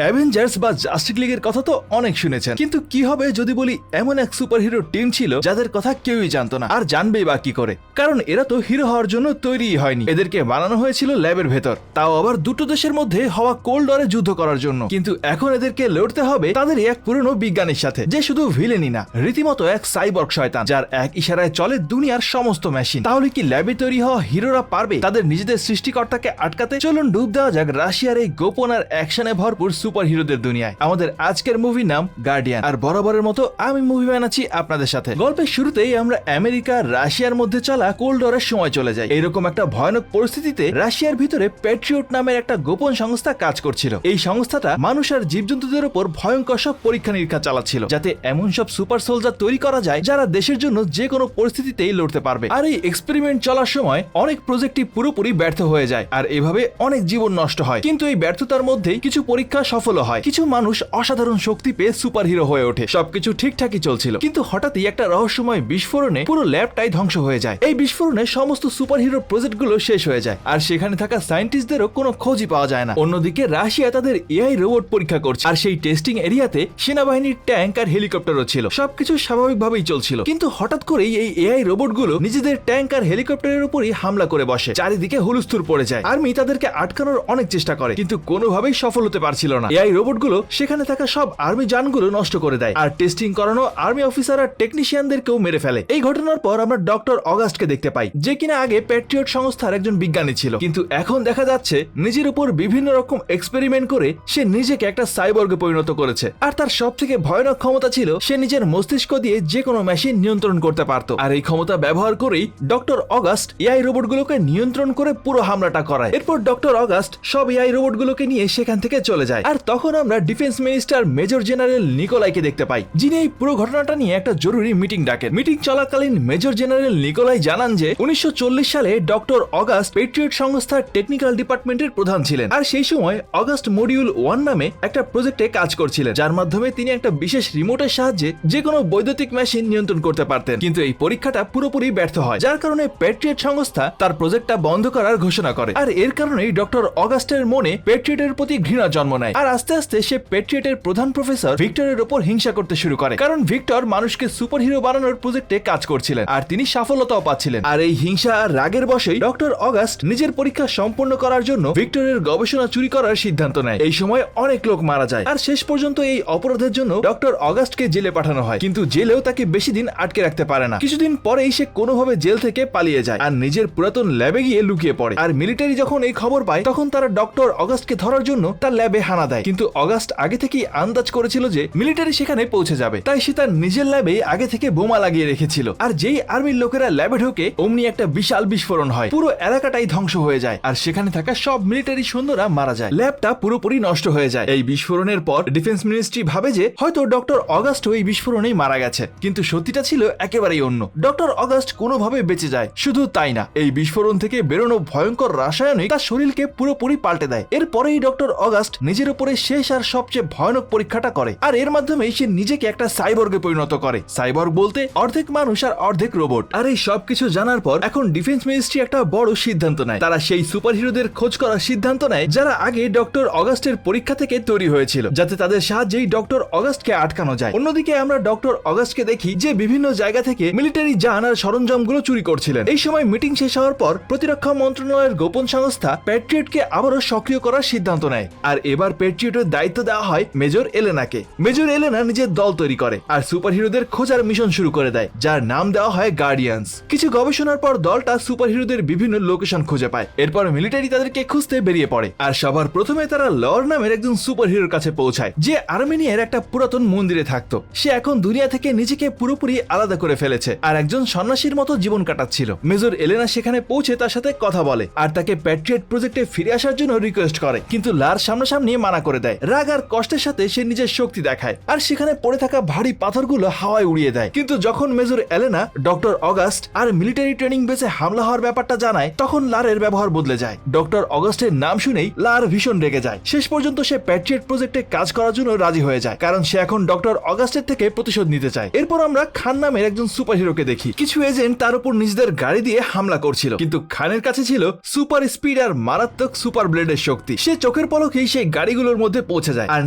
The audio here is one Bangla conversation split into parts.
অ্যাভেঞ্জার্স বা জাস্টিস লিগের কথা তো অনেক শুনেছেন, কিন্তু কি হবে যদি বলি এমন এক সুপারহিরো টিম ছিল যাদের কথা কেউই জানতো না, আর জানবেই বা কি করে? কারণ এরা তো হিরো হওয়ার জন্য তৈরিই হয়নি। এদেরকে বানানো হয়েছিল ল্যাবের ভেতর, তাও আবার দুটো দেশের মধ্যে হওয়া কোল্ড ওয়ারে যুদ্ধ করার জন্য। কিন্তু এখন এদেরকে লড়তে হবে তাদের এক পুরনো বিজ্ঞানীর সাথে, যে শুধু ভিলেনই না, রীতিমতো এক সাইবর্গ শয়তান, যার এক ইশারায় চলে দুনিয়ার সমস্ত মেশিন। তাহলে কি ল্যাবে তৈরি হওয়া হিরোরা পারবে তাদের নিজেদের সৃষ্টিকর্তাকে আটকাতে? চলুন ডুব দেওয়া যাক রাশিয়ার এই গোপন আর অ্যাকশনে ভরপুর সুপার হিরোদের দুনিয়ায়। আমাদের আজকের মুভির নাম গার্ডিয়ান, আর বরাবরের মতো আমি মুভি বানাচ্ছি আপনাদের সাথে। গল্পের শুরুতেই আমরা আমেরিকা রাশিয়ার মধ্যে চলা কোল্ড ওয়ারের সময় চলে যাই। এইরকম একটা ভয়ানক পরিস্থিতিতে রাশিয়ার ভিতরে প্যাট্রিয়ট নামের একটা গোপন সংস্থা কাজ করছিল। এই সংস্থাটা মানুষ আর জীবজন্তুদের উপর ভয়ঙ্কর সব পরীক্ষা নিরীক্ষা চালাচ্ছিল, যাতে এমন সব সুপার সোলজার তৈরি করা যায় যারা দেশের জন্য যে কোনো পরিস্থিতিতেই লড়তে পারবে। আর এই এক্সপেরিমেন্ট চলার সময় অনেক প্রজেক্টই পুরোপুরি ব্যর্থ হয়ে যায়, আর এভাবে অনেক জীবন নষ্ট হয়। কিন্তু এই ব্যর্থতার মধ্যেই কিছু পরীক্ষা সফল হয়, কিছু মানুষ অসাধারণ শক্তি পেয়ে সুপার হিরো হয়ে ওঠে। সবকিছু ঠিকঠাকই চলছিল, কিন্তু হঠাৎই একটা রহস্যময় বিস্ফোরণে পুরো ল্যাবটাই ধ্বংস হয়ে যায়। এই বিস্ফোরণে সমস্ত সুপার হিরো প্রজেক্ট গুলো শেষ হয়ে যায়, আর সেখানে থাকা সায়েন্টিস্টদেরও কোনো খোঁজই পাওয়া যায় না। অন্যদিকে রাশিয়া তাদের এআই রোবট পরীক্ষা করছে, আর সেই টেস্টিং এরিয়াতে সেনাবাহিনীর ট্যাঙ্ক আর হেলিকপ্টারও ছিল। সবকিছু স্বাভাবিকভাবেই চলছিল, কিন্তু হঠাৎ করেই এই এআই রোবট গুলো নিজেদের ট্যাঙ্ক আর হেলিকপ্টারের উপরই হামলা করে বসে। চারিদিকে হুলস্থুল পড়ে যায়। আর্মি তাদেরকে আটকানোর অনেক চেষ্টা করে, কিন্তু কোনোভাবেই সফল হতে পারছিল না। এআই রোবট গুলো সেখানে থাকা সব আর্মি যানগুলো নষ্ট করে দেয়, আর টেস্টিং করানো আর্মি অফিসার আর টেকনিশিয়ানদেরকেও মেরে ফেলে। এই ঘটনার পর আমরা ডক্টর অগাস্টকে দেখতে পাই, যে কিনা আগে প্যাট্রিয়ট সংস্থার একজন বিজ্ঞানী ছিল, কিন্তু এখন দেখা যাচ্ছে নিজের উপর বিভিন্ন রকম এক্সপেরিমেন্ট করে সে নিজেকে একটা সাইবর্গে পরিণত করেছে। আর তার সব থেকে ভয়ানক ক্ষমতা ছিল সে নিজের মস্তিষ্ক দিয়ে যে কোনো মেশিন নিয়ন্ত্রণ করতে পারত। আর এই ক্ষমতা ব্যবহার করেই ডক্টর অগাস্ট এআই রোবটগুলোকে নিয়ন্ত্রণ করে পুরো হামলাটা করায়। এরপর ডক্টর অগাস্ট সব এআই রোবটগুলোকে নিয়ে সেখান থেকে চলে যায়। আর তখন আমরা ডিফেন্স মিনিস্টার মেজর জেনারেল নিকোলাইকে দেখতে পাই, যিনি এই পুরো ঘটনাটা নিয়ে একটা জরুরি মিটিং ডাকেন। মিটিং চলাকালীন মেজর জেনারেল নিকোলাই জানান যে 1940 সালে ডক্টর অগাস্ট পেট্রিয়ট সংস্থার টেকনিক্যাল ডিপার্টমেন্টের প্রধান ছিলেন, আর সেই সময় অগাস্ট মডিউল 1 নামে একটা প্রজেক্টে কাজ করছিলেন, যার মাধ্যমে তিনি একটা বিশেষ রিমোটের সাহায্যে যে কোনো বৈদ্যুতিক মেশিন নিয়ন্ত্রণ করতে পারতেন। কিন্তু এই পরীক্ষাটা পুরোপুরি ব্যর্থ হয়, যার কারণে প্যাট্রিয়ট সংস্থা তার প্রজেক্টটা বন্ধ করার ঘোষণা করে। আর এর কারণেই ডক্টর অগাস্টের মনে প্যাট্রিয়টের প্রতি ঘৃণা জন্ম নেয়, আর আস্তে আস্তে সে প্যাট্রিয়টের প্রধান প্রফেসর ভিক্টরের উপর হিংসা করতে শুরু করে, কারণ ভিক্টর মানুষকে সুপার হিরো বানানোর প্রজেক্টে কাজ করছিলেন, আর তিনি সফলতাও পাচ্ছিলেন। আর এই হিংসা আর রাগের বশেই ডক্টর অগাস্ট নিজের পরীক্ষা সম্পন্ন করার জন্য ভিক্টরের গবেষণা চুরি করার সিদ্ধান্ত নেয়। এই সময় অনেক লোক মারা যায়, আর শেষ পর্যন্ত এই অপরাধের জন্য ডক্টর অগাস্টকে জেলে পাঠানো হয়। কিন্তু জেলেও তাকে বেশি দিন আটকে রাখতে পারে না। কিছুদিন পরেই সে কোনোভাবে জেল থেকে পালিয়ে যায়, আর নিজের পুরাতন ল্যাবে গিয়ে লুকিয়ে পড়ে। আর মিলিটারি যখন এই খবর পায়, তখন তারা ডক্টর অগাস্টকে ধরার জন্য তার ল্যাবে হানা দেয়। কিন্তু অগাস্ট আগে থেকেই আন্দাজ করেছিল যে মিলিটারি সেখানে পৌঁছে যাবে, তাই সে তার নিজের ল্যাবে আগে থেকে বোমা লাগিয়ে রেখেছিল। আর যেই আর্মির লোকেরা ল্যাবে ঢোকে, অমনি একটা বিশাল বিস্ফোরণ হয়, পুরো এলাকাটাই ধ্বংস হয়ে যায়, আর সেখানে থাকা সব মিলিটারি সৈন্যরা মারা যায়। ল্যাবটা পুরোপুরি নষ্ট হয়ে যায়। এই বিস্ফোরণের পর ডিফেন্স মিনিস্ট্রি ভাবে যে হয়তো ডক্টর অগাস্ট এই বিস্ফোরণেই মারা গেছে, কিন্তু সত্যিটা ছিল একেবারেই অন্য। ডক্টর অগাস্ট কোনোভাবে বেঁচে যায়। শুধু তাই না, এই বিস্ফোরণ থেকে বেরোনো ভয়ঙ্কর রাসায়নিক তার শরীরকে পুরোপুরি পাল্টে দেয়। এরপরেই ডক্টর অগাস্ট নিজের উপরে শেষ আর সবচেয়ে ভয়ানক পরীক্ষাটা করে, আর এর মাধ্যমে সে নিজেকে একটা সাইবর্গে পরিণত করে। সাইবর্গ বলতে অর্ধেক মানুষ আর অর্ধেক রোবট। আর এই সবকিছু জানার পর এখন ডিফেন্স মিনিস্ট্রি একটা বড় সিদ্ধান্ত নেয়। তারা সেই সুপার হিরোদের খোঁজ করার সিদ্ধান্ত নেয় যারা আগে ডক্টর অগাস্টের পরীক্ষা থেকে তৈরি হয়েছিল, যাতে তাদের সাহায্যেই ডক্টর অগাস্টকে আটকানো যায়। অন্যদিকে আমরা ডক্টর অগাস্টকে দেখি যে বিভিন্ন জায়গা থেকে মিলিটারি যান আর সরঞ্জামগুলো চুরি করছিলেন। এই সময় মিটিং শেষ হওয়ার পর প্রতিরক্ষা মন্ত্রণালয়ের গোপন সংস্থা প্যাট্রিয়টকে আবারও সক্রিয় করার সিদ্ধান্ত নেয়, আর এবার প্যাট্রিয়টের দায়িত্ব দেওয়া হয় মেজর এলেনাকে। মেজর এলেনা নিজের দল তৈরি করে আর সুপার হিরোদের খোঁজার মিশন শুরু করে দেয়, যার নাম দেওয়া হয় গার্ডিয়ান্স। কিছু গবেষণার পর দলটা সুপার হিরোদের বিভিন্ন লোকেশন খুঁজে পায়। এরপর মিলিটারি তাদেরকে খুঁজতে বেরিয়ে পড়ে, আর সবার প্রথমে তারা লর নামের একজন সুপার হিরোর কাছে পৌঁছায়, যে আর্মেনিয়ার একটা পুরাতন মন্দিরে থাকতো। সে এখন দুনিয়া থেকে নিজেকে পুরোপুরি আলাদা করে ফেলেছে, আর একজন সন্ন্যাসীর মতো জীবন কাটাচ্ছিল। মেজর এলেনা সেখানে পৌঁছে তার সাথে কথা বলে, আর তাকে প্যাট্রিয়ট প্রজেক্টে ফিরে আসার জন্য রিকোয়েস্ট করে, কিন্তু লার সামনাসামনি মানা করে দেয়। রাগ আর কষ্টের সাথে সে নিজের শক্তি দেখায়, আর সেখানে পড়ে থাকা ভারী পাথরগুলো হাওয়ায় উড়িয়ে দেয়। কিন্তু যখন মেজর এলেনা ডক্টর অগাস্ট আর মিলিটারি ট্রেনিং বেসে হামলা হওয়ার ব্যাপারটা জানায়, তখন লারের ব্যবহার বদলে যায়। ডক্টর অগাস্টের নাম শুনেই লার ভীষণ রেগে যায়। শেষ পর্যন্ত সে প্যাট্রিয়ট প্রজেক্টে কাজ করার জন্য রাজি হয়ে যায়, কারণ সে এখন ডক্টর অগাস্টের থেকে প্রতিশোধ নিতে চায়। এরপর আমরা খান নামের একজন সুপার হিরোকে দেখি। কিছু এজেন্ট তার উপর নিজেদের গাড়ি দিয়ে হামলা করছিল, কিন্তু খানের কাছে ছিল সুপার স্পিড আর মারাত্মক সুপার ব্লেডের শক্তি। সে চোখের পলকেই সেই গাড়িগুলো গাড়িগুলোর মধ্যে পৌঁছে যায় আর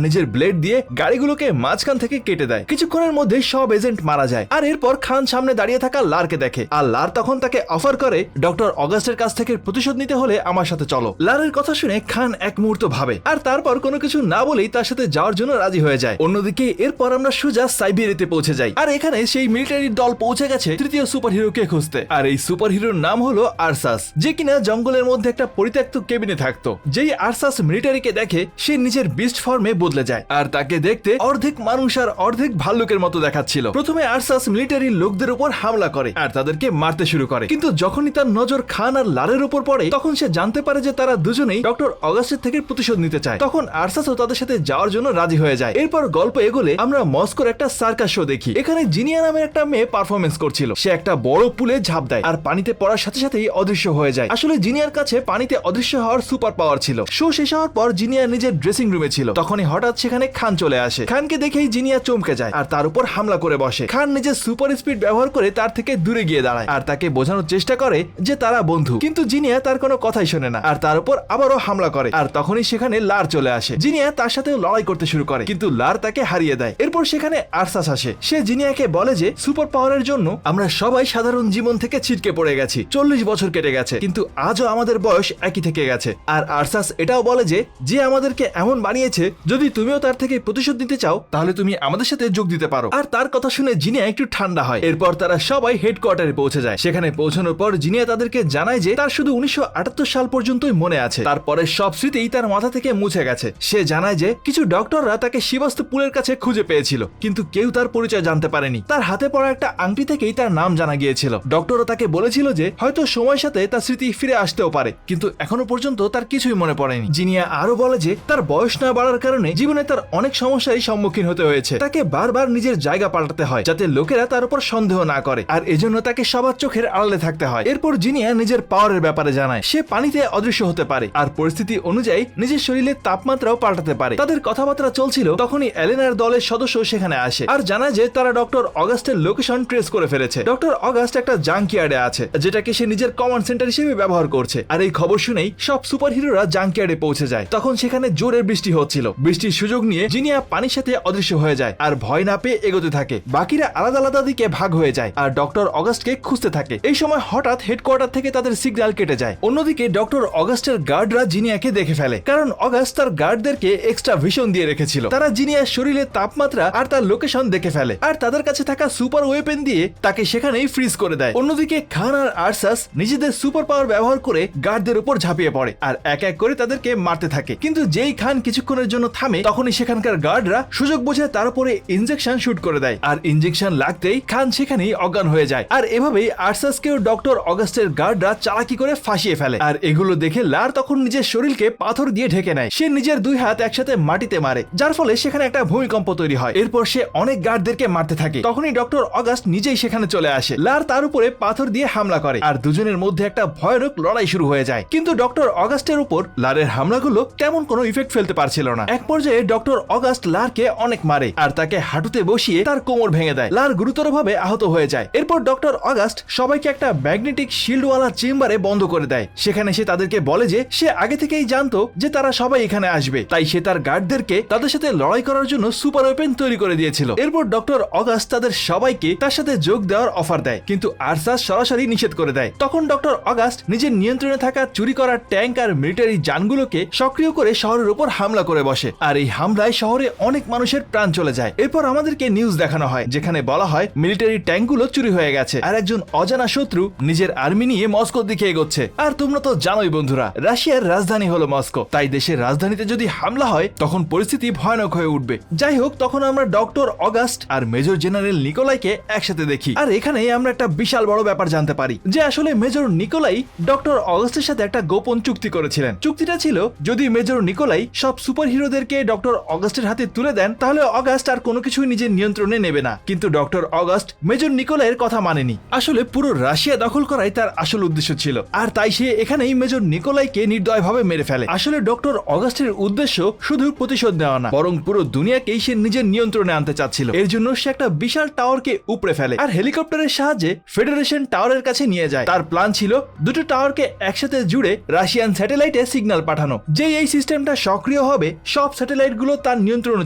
নিজের ব্লেড দিয়ে গাড়িগুলোকে মাঝখান থেকে কেটে দেয়। কিছুক্ষণের মধ্যে সব এজেন্ট মারা যায়। আর এরপর খান সামনে দাঁড়িয়ে থাকা লারকে দেখে আর লার তখন তাকে অফার করে, ডক্টর অগাস্টের কাছ থেকে প্রতিশোধ নিতে হলে আমার সাথে চলো। লারের কথা শুনে খান এক মুহূর্ত ভাবে আর তারপর কোনো কিছু না বলেই তার সাথে যাওয়ার জন্য রাজি হয়ে যায়। অন্যদিকে এরপর আমরা সোজা সাইবেরিয়াতে পৌঁছে যাই আর এখানে সেই মিলিটারি দল পৌঁছে গেছে তৃতীয় সুপার হিরোকে খুঁজতে। আর এই সুপার হিরোর নাম হলো আরসাস, যে কিনা জঙ্গলের মধ্যে একটা পরিত্যক্ত কেবিনে থাকতো। যেই আরসাস মিলিটারিকে দেখে সে নিজের বিস্ট ফর্মে বদলে যায় আর তাকে দেখতে অর্ধেক মানুষ আর অর্ধেক ভাল্লুকের মতো দেখাচ্ছিল। প্রথমে আরসাস মিলিটারির লোকদের উপর হামলা করে আর তাদেরকে মারতে শুরু করে, কিন্তু যখনই তার নজর খান আর লারের উপর পড়ে তখন সে জানতে পারে যে তারা দুজনেই ডক্টর অগাস্টের থেকে প্রতিশোধ নিতে চায়। তখন আরসাসও তাদের সাথে যাওয়ার জন্য রাজি হয়ে যায়। এরপর গল্প এগোলে আমরা মস্কোর একটা সার্কাস শো দেখি। এখানে জিনিয়া নামের একটা মেয়ে পারফরমেন্স করছিল। সে একটা বড় পুলে ঝাঁপ দেয় আর পানিতে পড়ার সাথে সাথেই অদৃশ্য হয়ে যায়। আসলে জিনিয়ার কাছে পানিতে অদৃশ্য হওয়ার সুপার পাওয়ার ছিল। শো শেষ হওয়ার পর জিনিয়া নিজের ড্রেসিং রুমে ছিল, তখনই হঠাৎ সেখানে খান চলে আসে। খানকে দেখেই জিনিয়া চমকে যায় আর তার উপর হামলা করে বসে। খান নিজের সুপার স্পিড ব্যবহার করে তার থেকে দূরে গিয়ে দাঁড়ায় আর তাকে বোঝানোর চেষ্টা করে যে তারা বন্ধু, কিন্তু জিনিয়া তার কোনো কথাই শোনে না আর তার উপর আবারও হামলা করে। আর তখনই সেখানে লার চলে আসে। জিনিয়া তার সাথে লড়াই করতে শুরু করে, কিন্তু লার তাকে হারিয়ে দেয়। এরপর সেখানে আরসাস আসে। সে জিনিয়াকে বলে যে সুপার পাওয়ারের জন্য আমরা সবাই সাধারণ জীবন থেকে ছিটকে পড়ে গেছি, 40 বছর কেটে গেছে, কিন্তু আজও আমাদের বয়স একই থেকে গেছে। আর আরসাস এটাও বলে যে আমাদেরকে এমন বানিয়েছে, যদি তুমিও তার থেকে প্রতিশোধ নিতে চাও তাহলে তুমি আমাদের সাথে যোগ দিতে পারো। আর তার কথা শুনে জিনিয়া একটু ঠান্ডা হয়। এরপর তারা সবাই হেডকোয়ার্টারে পৌঁছে যায়। সেখানে পৌঁছানোর পর জিনিয়া তাদেরকে জানায় যে তার শুধু 1978 সাল পর্যন্তই মনে আছে, তারপরে সব স্মৃতিই তার মাথা থেকে মুছে গেছে। সে জানায় যে কিছু ডক্টররা তাকে শিবাস্ত পুলের কাছে খুঁজে পেয়েছিল, কিন্তু কেউ তার পরিচয় জানতে পারেনি। তার হাতে পড়া একটা আংটি থেকেই তার নাম জানা গিয়েছিল। ডক্টররা তাকে বলেছিল যে হয়তো সময়ের সাথে তার স্মৃতি ফিরে আসতেও পারে, কিন্তু এখনো পর্যন্ত তার কিছুই মনে পড়েনি। জিনিয়া আরো বলে যে তার বয়স না বাড়ার কারণে জীবনে তার অনেক সমস্যারই সম্মুখীন হতে হয়েছে। তাকে বারবার নিজের জায়গা পাল্টাতে হয় যাতে লোকেরা তার উপর সন্দেহ না করে, আর এজন্য তাকে সবার চোখের আড়ালে থাকতে হয়। এরপর জিনিয়া নিজের পাওয়ারের ব্যাপারে জানায়। সে পানিতে অদৃশ্য হতে পারে আর পরিস্থিতি অনুযায়ী নিজের শরীরের তাপমাত্রাও পাল্টাতে পারে। তাদের কথাবার্তা চলছিল, তখনই এলেনার দলের সদস্য সেখানে আসে আর জানায় যে তারা ডক্টর অগাস্টের লোকেশন ট্রেস করে ফেলেছে। ডক্টর অগাস্ট একটা জাঙ্কিয়ার্ডে আছে, যেটাকে সে নিজের কমান্ড সেন্টার হিসেবে ব্যবহার করছে। আর এই খবর শুনেই সব সুপার হিরোরা জাঙ্কিয়ার্ডে পৌঁছে যায়। তখন সেখানে জোরের বৃষ্টি হচ্ছিল। বৃষ্টির সুযোগ নিয়ে জিনিয়া পানির সাথে অদৃশ্য হয়ে যায় আর ভয় না পেয়ে এগোতে থাকে। বাকিরা আলাদা আলাদা দিকে ভাগ হয়ে যায় আর ডক্টর অগাস্টকে খুঁজতে থাকে। এই সময় হঠাৎ হেডকোয়ার্টার থেকে তাদের সিগন্যাল কেটে যায়। অন্যদিকে ডক্টর অগাস্টের গার্ডরা জিনিয়াকে দেখে ফেলে, কারণ অগাস্ট তার গার্ডদেরকে এক্সট্রা ভিশন দিয়ে রেখেছিল। তারা জিনিয়ার শরীরের তাপমাত্রা আর তার লোকেশন দেখে ফেলে আর তাদের কাছে থাকা সুপার ওয়েপেন দিয়ে তাকে সেখানেই ফ্রিজ করে দেয়। অন্যদিকে খান আর আরসাস নিজেদের সুপার পাওয়ার ব্যবহার করে গার্ডদের উপর ঝাঁপিয়ে পড়ে আর এক এক করে তাদেরকে মারতে থাকে। কিন্তু যেই খান কিছুক্ষণের জন্য থামে, তখনই সেখানকার গার্ডরা সুযোগ বুঝে তার উপরে ইনজেকশন শুট করে দেয় আর ইনজেকশন লাগতেই খান সেখানেই অজ্ঞান হয়ে যায়। আর এভাবেই আরসাসকেও ডক্টর অগাস্টের গার্ডরা চালাকি করে ফাঁসিয়ে ফেলে। আর এগুলো দেখে লার তখন নিজের শরীরকে পাথর দিয়ে ঢেকে নেয়। সে নিজের দুই হাত একসাথে মাটিতে মারে, যার ফলে সেখানে একটা ভূমিকম্প তৈরি হয়। এরপর সে অনেক গার্ডদেরকে মারতে থাকে। তখনই ডক্টর অগাস্ট নিজেই সেখানে চলে আসে। লার তার উপরে পাথর দিয়ে হামলা করে আর দুজনের মধ্যে একটা ভয়ানক লড়াই শুরু হয়ে যায়। কিন্তু ডক্টর অগাস্টের উপর লারের হামলাগুলো তেমন কোনো ইফেক্ট ফেলতে পারছিল না। এক পর্যায়ে ডক্টর অগাস্ট লারকে অনেক মারে আর তাকে হাঁটুতে বসিয়ে তার কোমর ভেঙে দেয়। লার গুরুতরভাবে আহত হয়ে যায়। এরপর ডক্টর অগাস্ট সবাইকে একটা ম্যাগনেটিক শিল্ডওয়ালা চেম্বারে বন্ধ করে দেয়। সেখানে সে তাদেরকে বলে যে সে আগে থেকেই জানতো যে তারা সবাই এখানে আসবে, তাই সে তার গার্ডদেরকে তাদের সাথে লড়াই করার জন্য সুপার ওয়েপেন তৈরি করে দিয়েছিল। এরপর ডক্টর অগাস্ট তাদের সবাইকে তার সাথে যোগ দেওয়ার অফার দেয়, কিন্তু আরসাস সরাসরি নিষেধ করে দেয়। তখন ডক্টর অগাস্ট নিজের নিয়ন্ত্রণে থাকা চুরি করা ট্যাঙ্ক আর মিলিটারি যানগুলোকে সক্রিয় করে শহরের উপর হামলা করে বসে আর এই হামলায় শহরে অনেক মানুষের প্রাণ চলে যায়। এরপর আমাদেরকে নিউজ দেখানো হয়, যেখানে বলা হয় মিলিটারি ট্যাঙ্কগুলো চুরি হয়ে গেছে আর একজন অজানা শত্রু নিজের আর্মি নিয়ে মস্কোর দিকে এগোচ্ছে। আর তোমরা তো জানোই বন্ধুরা, রাশিয়ার রাজধানী হলো মস্কো, তাই দেশের রাজধানীতে যদি হামলা হয় তখন পরিস্থিতি ভয়ানক হয়ে উঠবে। যাই হোক, তখন আমরা ডক্টর অগাস্ট আর মেজর জেনারেল নিকোলাইকে একসাথে দেখি। আর এখানে আমরা একটা বিশাল বড় ব্যাপার জানতে পারি যে আসলে মেজর নিকোলাই ডক্টর অগাস্টের সাথে একটা গোপন চুক্তি করেছিলেন। চুক্তিটা ছিল যদি মেজর নিকোলাই সব সুপার হিরোদেরকে ডক্টর অগাস্টের হাতে তুলে দেন তাহলে অগাস্ট আর কোনো কিছুই নিজের নিয়ন্ত্রণে নেবে না। কিন্তু ডক্টর অগাস্ট মেজর নিকোলাইয়ের কথা মানেনি। আসলে পুরো রাশিয়া দখল করাই তার আসল উদ্দেশ্য ছিল, আর তাই সে এখানেই মেজর নিকোলাইকে নির্দয়ভাবে মেরে ফেলে। আসলে ডক্টর অগাস্টের উদ্দেশ্য শুধু প্রতিশোধ নেওয়া না, বরং পুরো দুনিয়াকেই সে নিজের নিয়ন্ত্রণে আনতে চাচ্ছিল। এর জন্য সে একটা বিশাল টাওয়ারকে উপড়ে ফেলে আর হেলিকপ্টারের সাহায্যে ফেডারেশন টাওয়ারের কাছে নিয়ে যায়। তার প্ল্যান ছিল দুটো টাওয়ারকে একসাথে জুড়ে রাশিয়ান স্যাটেলাইটে সিগন্যাল পাঠানো। যেই এই সিস্টেমটা শক সক্রিয় হবে সব স্যাটেলাইট গুলো তার নিয়ন্ত্রণে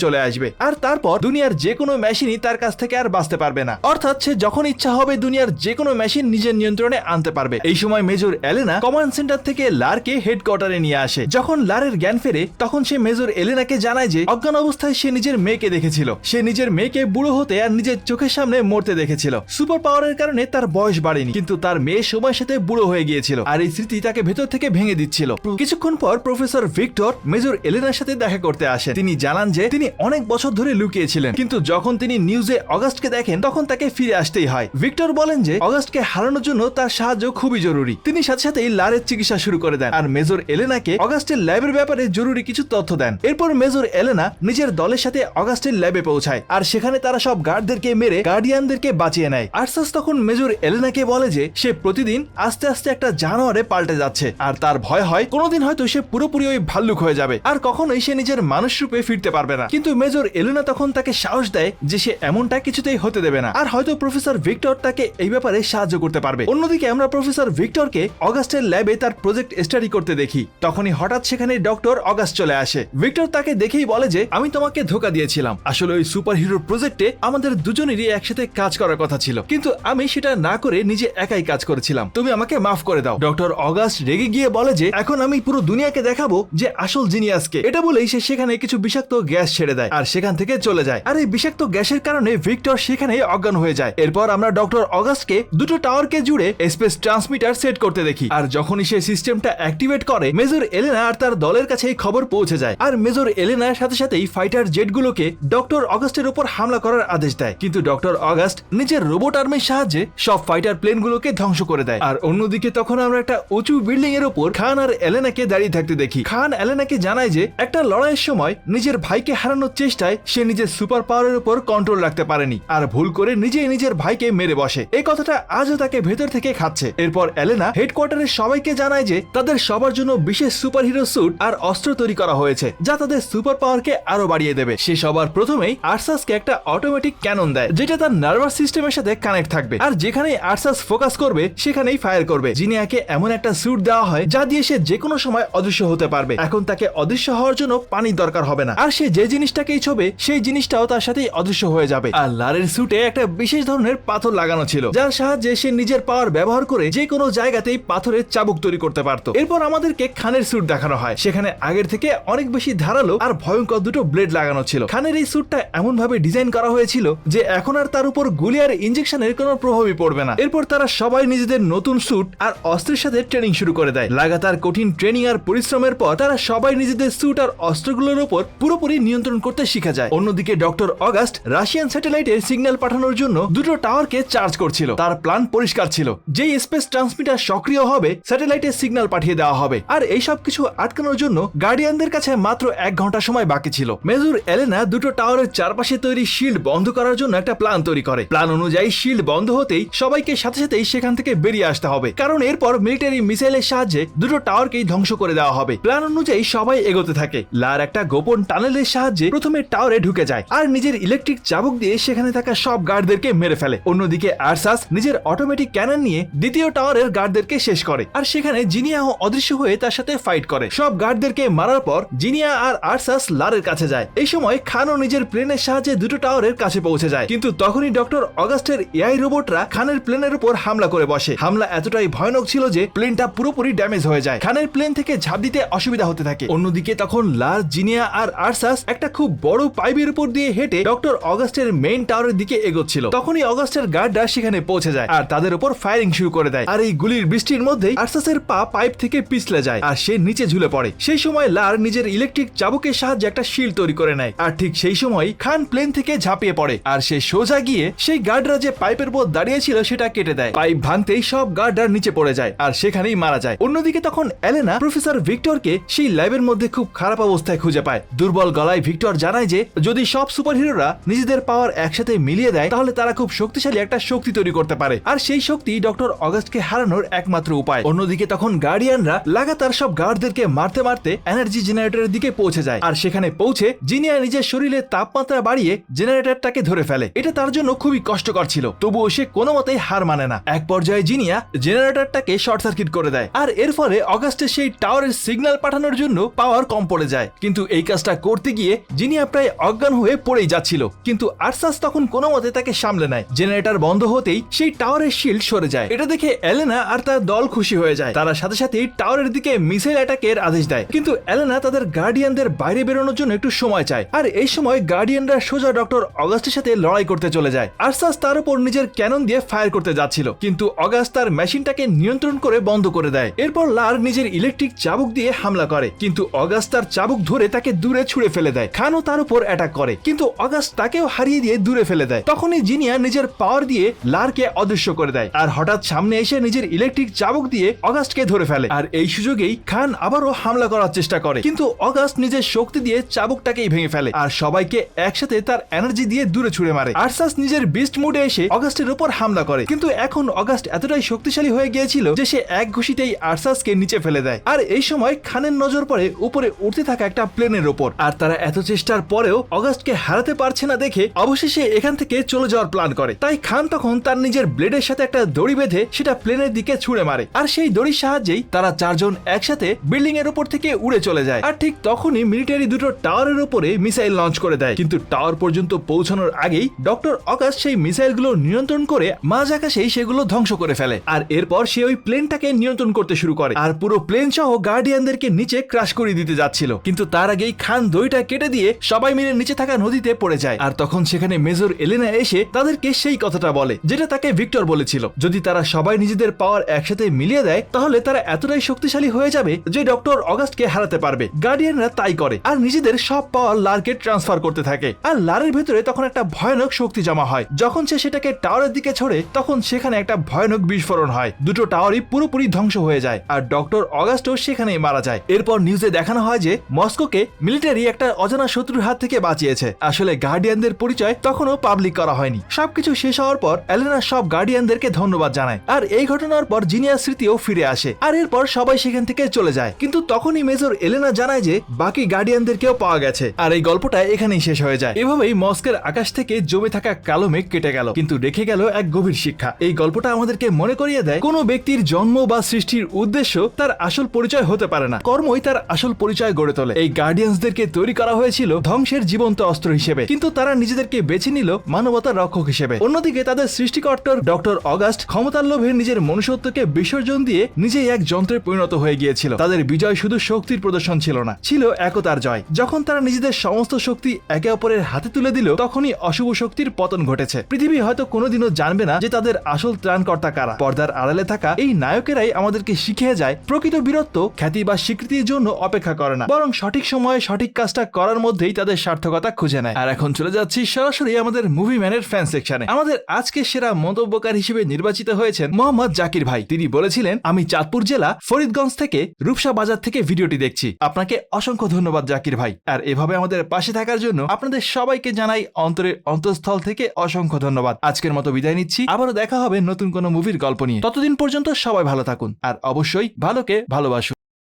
চলে আসবে, আর তারপর দুনিয়ার যে কোনো মেশিনই তার কাছ থেকে আর বাঁচতে পারবে না। অর্থাৎ সে যখন ইচ্ছা হবে দুনিয়ার যে কোনো মেশিন নিজের নিয়ন্ত্রণে আনতে পারবে। এই সময় মেজর এলেনা কমান্ড সেন্টার থেকে লারকে হেডকোয়ার্টারে নিয়ে আসে। যখন লারের জ্ঞান ফেরে তখন সে মেজর এলেনাকে জানায় যে অজ্ঞান অবস্থায় সে নিজের মেয়েকে দেখেছিল। সে নিজের মেয়েকে বুড়ো হতে আর নিজের চোখের সামনে মরতে দেখেছিল। সুপার পাওয়ারের কারণে তার বয়স বাড়েনি, কিন্তু তার মেয়ে সময়ের সাথে বুড়ো হয়ে গিয়েছিল, আর এই স্মৃতি তাকে ভেতর থেকে ভেঙে দিচ্ছিল। কিছুক্ষণ পর প্রফেসর ভিক্টর মেজর এলেনার সাথে দেখা করতে আসেন। তিনি জানান যে তিনি অনেক বছর ধরে লুকিয়েছিলেন, কিন্তু যখন তিনি নিউজে অগাস্টকে দেখেন তখন তাকে ফিরে আসতেই হয়। ভিক্টর বলেন যে অগাস্টকে হারানোর জন্য তার সাহায্য খুবই জরুরি। তিনি সাথে সাথেই লারের চিকিৎসা শুরু করে দেন, আর মেজর এলেনাকে অগাস্টের ল্যাবের ব্যাপারে জরুরি কিছু তথ্য দেন। এরপর মেজর এলেনা নিজের দলের সাথে অগাস্টের ল্যাবে পৌঁছায়, আর সেখানে তারা সব গার্ডদেরকে মেরে গার্ডিয়ানদেরকে বাঁচিয়ে নেয়। আর্সাস তখন মেজর এলেনাকে বলে যে সে প্রতিদিন আস্তে আস্তে একটা জানোয়ারে পাল্টে যাচ্ছে, আর তার ভয় হয় কোনোদিন হয়তো সে পুরোপুরি ওই ভাল্লুক হয়ে যাবে আর কখনোই সে নিজের মানুষ রূপে ফিরতে পারবে না। কিন্তু মেজর এলেনা তখন তাকে সাহস দেয় যে সে এমনটা কিছুতেই হতে দেবে না, আর হয়তো প্রফেসর ভিক্টর তাকে এই ব্যাপারে সাহায্য করতে পারবে। অন্যদিকে আমরা প্রফেসর ভিক্টরকে অগাস্টের ল্যাবে তার প্রজেক্ট স্টাডি করতে দেখি। তখনই হঠাৎ সেখানে ডক্টর অগাস্ট চলে আসে। ভিক্টর তাকে দেখেই বলে যে আমি তোমাকে ধোকা দিয়েছিলাম, আসলে ওই সুপার হিরো প্রজেক্টে আমাদের দুজনেরই একসাথে কাজ করার কথা ছিল, কিন্তু আমি সেটা না করে নিজে একাই কাজ করেছিলাম, তুমি আমাকে মাফ করে দাও। ডক্টর অগাস্ট রেগে গিয়ে বলে যে এখন আমি পুরো দুনিয়াকে দেখাবো যে আসল জিনিয়াসকে। এটা বলেই সে সেখানে কিছু বিষাক্ত গ্যাস ছেড়ে দেয় আর সেখান থেকে চলে যায়, আর এই বিষাক্ত গ্যাসের কারণে ভিক্টর সেখানে অজ্ঞান হয়ে যায়। এরপর আমরা ডক্টর অগাস্টকে দুটো টাওয়ারকে জুড়ে স্পেস ট্রান্সমিটার সেট করতে দেখি, আর যখনই সে সিস্টেমটা অ্যাক্টিভেট করে মেজর এলেনা আর তার দলের কাছে খবর পৌঁছে যায়, আর মেজর এলেনার সাথে সাথেই ফাইটার জেটগুলোকে ডক্টর অগাস্টের উপর হামলা করার আদেশ দেয়। কিন্তু ডক্টর অগাস্ট নিজের রোবট আর্মির সাহায্যে সব ফাইটার প্লেনগুলোকে ধ্বংস করে দেয়। আর অন্যদিকে তখন আমরা একটা উঁচু বিল্ডিং এর উপর খান আর এলেনাকে দাঁড়িয়ে থাকতে দেখি। খান এলেনাকে জানায় যে একটা লড়াইয়ের সময় নিজের ভাইকে হারানোর চেষ্টায় সে নিজের সুপার পাওয়ারের উপর কন্ট্রোল রাখতে পারেনি, আর ভুল করে নিজেই নিজের ভাইকে মেরে বসে। এই কথাটা আজও তাকে ভেতর থেকে খাচ্ছে। এরপর এলেনা হেডকোয়ার্টারের সবাইকে জানায় যে তাদের সবার জন্য বিশেষ সুপার হিরো স্যুট আর অস্ত্র তৈরি করা হয়েছে যা তাদের সুপার পাওয়ারকে আরো বাড়িয়ে দেবে। সে সবার প্রথমেই আর্সাসকে একটা অটোমেটিক ক্যানন দেয় যেটা তার নার্ভাস সিস্টেমের সাথে কানেক্ট থাকবে, আর যেখানেই আর্সাস ফোকাস করবে সেখানেই ফায়ার করবে। জিনিয়াকে এমন একটা স্যুট দেওয়া হয় যা দিয়ে সে যে কোনো সময় অদৃশ্য হতে পারবে। এখন তাকে অদৃশ্য হওয়ার জন্য পানির দরকার হবে না, আর সে যে জিনিসটাকেই ছোবে সেই জিনিসটাও তার সাথেই অদৃশ্য হয়ে যাবে। আর লারের স্যুটে একটা বিশেষ ধরনের পাথর লাগানো ছিল যার সাহায্যে সে নিজের পাওয়ার ব্যবহার করে যে কোনো জায়গাতেই পাথরের চাবুক তৈরি করতে পারত। এরপর আমাদেরকে খানের স্যুট দেখানো হয়, সেখানে আগের থেকে অনেক বেশি ধারালো আর ভয়ঙ্কর দুটো ব্লেড লাগানো ছিল। খানের এই স্যুটটা এমন ভাবে ডিজাইন করা হয়েছিল যে এখন আর তার উপর গুলি আর ইনজেকশনের কোনো প্রভাবই পড়বে না। এরপর তারা সবাই নিজেদের নতুন স্যুট আর অস্ত্রের সাথে ট্রেনিং শুরু করে দেয়। লাগাতার কঠিন ট্রেনিং আর পরিশ্রমের পর তারা সবাই নিজেদের স্যুট আর অস্ত্রগুলোর উপর পুরোপুরি নিয়ন্ত্রণ করতে শিখে যায়। অন্যদিকে ডক্টর অগাস্ট রাশিয়ান স্যাটেলাইটের সিগন্যাল পাঠানোর জন্য দুটো টাওয়ারকে চার্জ করছিল। তার প্ল্যান পরিষ্কার ছিল, যেই স্পেস ট্রান্সমিটার সক্রিয় হবে স্যাটেলাইটের সিগন্যাল পাঠিয়ে দেওয়া হবে, আর এই সব কিছু আটকানোর জন্য গার্ডিয়ানদের কাছে মাত্র 1 ঘন্টা সময় বাকি ছিল। মেজর এলেনা দুটো টাওয়ারের চারপাশে তৈরি শিল্ড বন্ধ করার জন্য একটা প্ল্যান তৈরি করে। প্ল্যান অনুযায়ী শিল্ড বন্ধ হতেই সবাইকে সাথে সাথেই সেখান থেকে বেরিয়ে আসতে হবে, কারণ এরপর মিলিটারি মিসাইলের সাহায্যে দুটো টাওয়ারকেই ধ্বংস করে দেওয়া হবে। প্ল্যান অনুযায়ী সবাই এগোতে থাকে। লার একটা গোপন টানেলের সাহায্যে প্রথমে টাওয়ারে ঢুকে যায় আর নিজের ইলেকট্রিক চাবুক দিয়ে সেখানে থাকা সব গার্ডদেরকে মেরে ফেলে। অন্যদিকে আর্সাস নিজের অটোমেটিক ক্যানন নিয়ে দ্বিতীয় টাওয়ারের গার্ডদেরকে শেষ করে, আর সেখানে জিনিয়াও অদৃশ্য হয়ে তার সাথে ফাইট করে। সব গার্ডদেরকে মারার পর জিনিয়া আর আর্সাস লারের কাছে যায়। এই সময় খানও নিজের প্লেনের সাহায্যে দুটো টাওয়ারের কাছে পৌঁছে যায়, কিন্তু তখনই ডক্টর অগাস্টের এআই রোবটরা খানের প্লেনের উপর হামলা করে বসে। হামলা এতটাই ভয়ানক ছিল যে প্লেনটা পুরোপুরি ড্যামেজ হয়ে যায়। খানের প্লেন থেকে ঝাঁপ দিতে অসুবিধা হতে থাকে। অন্যদিকে তখন লার, জিনিয়া আর আর্সাস একটা খুব বড় পাইপের উপর দিয়ে হেঁটে ডক্টর অগাস্টের মেইন টাওয়ারের দিকে এগোচ্ছিল। তখনই অগাস্টের গার্ডরা সেখানে পৌঁছে যায় আর তাদের উপর ফায়ারিং শুরু করে দেয়। আর এই গুলির বৃষ্টির মধ্যেই আর্সাসের পা পাইপ থেকে পিছলে যায় আর সে নিচে ঝুলে পড়ে। সেই সময় লার নিজের ইলেকট্রিক চাবুকের সাহায্যে একটা শিল্ড তৈরি করে নেয়, আর ঠিক সেই সময় খান প্লেন থেকে ঝাঁপিয়ে পড়ে আর সে সোজা গিয়ে সেই গার্ডরা যে পাইপের উপর দাঁড়িয়ে ছিল সেটা কেটে দেয়। পাইপ ভাঙতেই সব গার্ডরা নিচে পড়ে যায় আর সেখানেই মারা যায়। অন্যদিকে তখন এলেনা প্রফেসর ভিক্টরকে সেই ল্যাবের মধ্যে খুব খারাপ অবস্থায় খুঁজে পায়। দুর্বল গলায় ভিক্টর জানায় যে যদি সব সুপার হিরোরা নিজেদের পাওয়ার একসাথে মিলিয়ে দেয় তাহলে তারা খুব শক্তিশালী একটা শক্তি তৈরি করতে পারে, আর সেই শক্তি ডক্টর অগাস্টকে হারানোর একমাত্র উপায়। অন্যদিকে তখন গার্ডিয়ানরা লাগাতার সব গার্ডদেরকে মারতে মারতে এনার্জি জেনারেটরের দিকে পৌঁছে যায়, আর সেখানে পৌঁছে জিনিয়া নিজের শরীরে তাপমাত্রা বাড়িয়ে জেনারেটরটাকে ধরে ফেলে। এটা তার জন্য খুবই কষ্টকর ছিল, তবুও সে কোনো মতেই হার মানে না। এক পর্যায়ে জিনিয়া জেনারেটরটাকে শর্ট সার্কিট করে দেয়, আর এর ফলে অগাস্টের সেই টাওয়ারের সিগন্যাল পাঠানোর জন্য পাওয়ার কম পড়ে যায়। কিন্তু এই কাজটা করতে গিয়ে জিনিয়া প্রায় অজ্ঞান হয়ে পড়েই যাচ্ছিল, কিন্তু আরসাস তখন কোনো মতে তাকে সামলে নেয়। জেনারেটর বন্ধ হতেই সেই টাওয়ারের শিল্ড সরে যায়। এটা দেখে এলেনা আর তার দল খুশি হয়ে যায়। তারা সাথে সাথেই টাওয়ারের দিকে মিসাইল অ্যাটাকের আদেশ দেয়, কিন্তু এলেনা তাদের গার্ডিয়ানদের বাইরে বেরোনোর জন্য একটু সময় চায়। আর এই সময় গার্ডিয়ানরা সোজা ডক্টর অগাস্টের সাথে লড়াই করতে চলে যায়। আরসাস তার উপর নিজের ক্যানন দিয়ে ফায়ার করতে যাচ্ছিল, কিন্তু অগাস্ট তার মেশিনটাকে নিয়ন্ত্রণ করে বন্ধ করে দেয়। এরপর লার নিজের ইলেকট্রিক চাবুক দিয়ে হামলা করে, কিন্তু অগাস্ট তার চাবুক ধরে তাকে দূরে ছুড়ে ফেলে দেয়। খানও তার উপর অ্যাটাক করে, কিন্তু অগাস্ট তাকেও হারিয়ে দিয়ে দূরে ফেলে দেয়। তখনই জিনিয়া নিজের পাওয়ার দিয়ে লারকে অদৃশ্য করে দেয়, আর হঠাৎ সামনে এসে নিজের ইলেকট্রিক চাবুক দিয়ে অগাস্টকে ধরে ফেলে। আর এই সুযোগেই খান আবারও হামলা করার চেষ্টা করে, কিন্তু অগাস্ট নিজের শক্তি দিয়ে চাবুকটাকেই ভেঙে ফেলে আর সবাইকে একসাথে তার এনার্জি দিয়ে দূরে ছুড়ে মারে। আরসাস নিজের বিস্ট মুডে এসে অগাস্টের উপর হামলা করে, কিন্তু এখন অগাস্ট এতটাই শক্তিশালী হয়ে গিয়েছিল যে সে এক ঘুষিতেই আরসাসকে নিচে ফেলে দেয়। আর এই সময় খানের নজর পড়ে উপরে উঠতে থাকা একটা প্লেনের উপর, আর তারা এত চেষ্টার পরেও অগাস্টকে হারাতে পারছে না দেখে অবশেষে এখান থেকে চলে যাওয়ার প্ল্যান করে। তাই খান তখন তার নিজের ব্লেডের সাথে একটা দড়ি বেঁধে সেটা প্লেনের দিকে ছুঁড়ে মারে, আর সেই দড়ির সাহায্যেই তারা চারজন একসাথে বিল্ডিং এর উপর থেকে উড়ে চলে যায়। আর ঠিক তখনই মিলিটারি দুটো টাওয়ারের উপরে মিসাইল লঞ্চ করে দেয়, কিন্তু টাওয়ার পর্যন্ত পৌঁছানোর আগেই ডক্টর অগাস্ট সেই মিসাইলগুলো নিয়ন্ত্রণ করে মাঝ আকাশেই সেগুলো ধ্বংস করে ফেলে। আর এরপর সে ওই প্লেনটাকে নিয়ন্ত্রণ করতে শুরু করে, আর পুরো প্লেন সহ গার্ডিয়ানদেরকে নিচে ক্রাশ করে দিতে যাচ্ছিল। কিন্তু তার আগেই খান দড়িটা কেটে দিয়ে সবাই মিলে নিচে থাকা নদীতে পড়ে যায়। আর তখন সেখানে মেজর এলেনা এসে তাদেরকে সেই কথাটা বলে যেটা তাকে ভিক্টর বলেছিল, যদি তারা সবাই নিজেদের পাওয়ার একসাথে মিলিয়ে দেয় তাহলে তারা এতটাই শক্তিশালী হয়ে যাবে যে ডক্টর অগাস্টকে হারাতে পারবে। গার্ডিয়ানরা তাই করে আর নিজেদের সব পাওয়ার লারকে ট্রান্সফার করতে থাকে। আর লারের ভেতরে তখন একটা ভয়ানক শক্তি জমা হয়। যখন সে সেটাকে টাওয়ারের দিকে ছড়ে তখন সেখানে একটা ভয়ানক বিস্ফোরণ হয়, দুটো টাওয়ারই পুরোপুরি ধ্বংস হয়ে যায় আর ডক্টর অগাস্টও সেখানেই মারা যায়। এরপর নিউজে দেখানো হয় যে মস্কোকে মিলিটারি একটা অজানা শত্রুর হাত থেকে বাঁচিয়েছে। আসলে গার্ডিয়ানদের পরিচয় তখনও পাবলিক করা হয়নি। সবকিছু শেষ হওয়ার পর এলেনা সব গার্ডিয়ানদেরকে ধন্যবাদ জানায়, আর এই ঘটনার পর জিনিয়ার স্মৃতিও ফিরে আসে, আর এরপর সবাই সেখান থেকে চলে যায়। কিন্তু তখনই মেজর এলেনা জানায় যে বাকি গার্ডিয়ানদেরকেও পাওয়া গেছে, আর এই গল্পটা এখানেই শেষ হয়ে যায়। এভাবেই মস্কের আকাশ থেকে জমে থাকা কালো মেঘ কেটে গেল, কিন্তু রেখে গেল এক গভীর শিক্ষা। এই গল্পটা আমাদেরকে মনে করিয়ে দেয় কোনো ব্যক্তির জন্ম বা সৃষ্টির উদ্দেশ্য তার আসল পরিচয় হতে পারে না, কর্মই তার আসল পরিচয় গড়ে তোলে। এই গার্ডিয়ানসদেরকে তৈরি করা হয়েছিল ধ্বংসের জীবন্ত অস্ত্র হিসেবে, কিন্তু তারা নিজেদেরকে বেছে নিল মানবতার রক্ষক হিসেবে। অন্যদিকে তাদের সৃষ্টিকর্তা ডক্টর অগাস্ট ক্ষমতার লোভে নিজের মনুষ্যত্বকে বিসর্জন দিয়ে নিজেই এক যন্ত্রে পরিণত হয়ে গিয়েছিল। তাদের বিজয় শুধু শক্তির প্রদর্শন ছিল না, ছিল একতার জয়। যখন তারা নিজেদের সমস্ত শক্তি একে অপরের হাতে তুলে দিল তখনই অশুভ শক্তির পতন ঘটেছে। পৃথিবী হয়তো কোনোদিনও জানবে না যে তাদের আসল ত্রাণকর্তা কারা। পর্দার আড়ালে থাকা এই নায়কেরাই আমাদেরকে শিখিয়ে যায় প্রকৃত বীরত্ব খ্যাতি বা স্বীকৃতির জন্য অপেক্ষা করে না, বরং সঠিক সময়ে সঠিক কাজটা করার মধ্যেই তাদের সার্থকতা খুঁজে নেয়। আর এখন চলে যাচ্ছি সরাসরি আমাদের মুভি ম্যানের ফ্যান সেকশনে। আমাদের আজকে সেরা মন্তব্যকার হিসেবে নির্বাচিত হয়েছেন মোহাম্মদ জাকির ভাই। তিনি বলেছিলেন, আমি চাঁদপুর জেলা ফরিদগঞ্জ থেকে রূপসা বাজার থেকে ভিডিওটি দেখছি। আপনাকে অসংখ্য ধন্যবাদ জাকির ভাই, আর এভাবে আমাদের পাশে থাকার জন্য আপনাদের সবাইকে জানাই অন্তরের অন্তঃস্থল থেকে অসংখ্য ধন্যবাদ। আজকের মতো বিদায় নিচ্ছি, আবারও দেখা হবে নতুন কোনো মুভির গল্প নিয়ে। ততদিন পর্যন্ত সবাই ভালো থাকুন, আর অবশ্যই ভালোকে ভালোবাসুন।